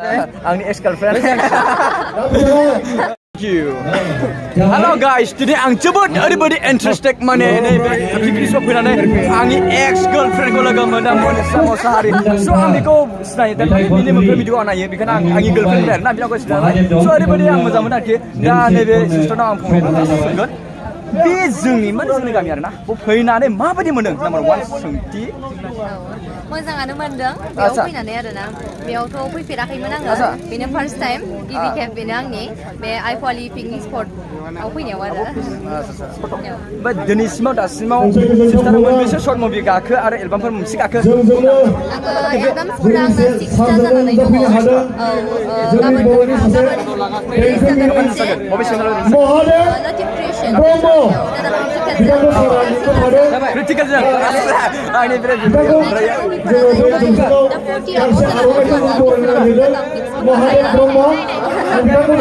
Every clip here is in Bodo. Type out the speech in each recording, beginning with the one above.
आंनि एक्स गार्लफ्रेन्ड Hello guys, today आं जोबोद ओरैबायदि इन्टारेस्टेड माने नैबे पिकनिक फैनानै आंनि एक्स गार्लफ्रेन्डखौ लोगो मोनदों मोनसा मोसाहारि स' आं बेखौ सिनायो दा बिनि मोनफ्रोम भिडिअ नायो बेखायनो आं आंनि गार्लफ्रेन्ड आरोना बिनावखौ सिनायनानै स' ओरैबायदि आं मोजां मोनो आरोखि दा नैबे सिस्टारनाव आं फंनै बाथ्रा सोंगोन बे जोंनि गामि आरोना फैनानै माबायदि मोनदों नाम्बार 1 सोंथि मोजाङानो मोनदों बेयाव फैनानै आरोना बेयावथ' फैफेराखैमोन आङो बेनो फार्स्ट टाइम गिबि खेब बेनो आंनि बे आइफवालि पिकनिक स्पटआव फैनायाव आरो ओमफ्राय दिनैसिमाव दासिमाव सिस्टारा मोनबेसे सर्ट मुभि गाखो आरो एलबामफोर मोनसे गाखो आङो एलबामसफोरा आंना 6टा जानानै दङ गाबोन बबे सिंगल लटिफ क्रिएसन क्रिटिकेलजों आंनि बिराद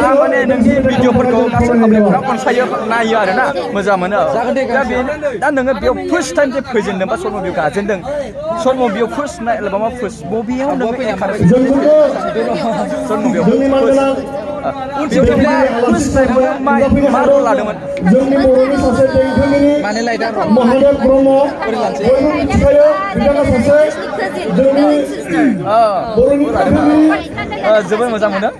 आं माने नोंनि भिडिअफोरखौ गासै पाब्लिकफोरा अनसायो नायो आरोना मोजां मोनो दा नोङो बेयाव फार्स्ट टाइम जे फैजेनदों बा सर्ट मुभियाव गाजेनदों सर्ट मुभियाव फार्स्ट ना एलबामाव फार्स्ट बबेयाव नोङो सर्ट मुभियाव मा रल लादोंमोन जोंनि बर'नि सासे देंखोगिरि महादेव ब्रह्म बयबो मिथिखायो बिथाङा सासे जोंनि बर'नि जोबोर मोजां मोनो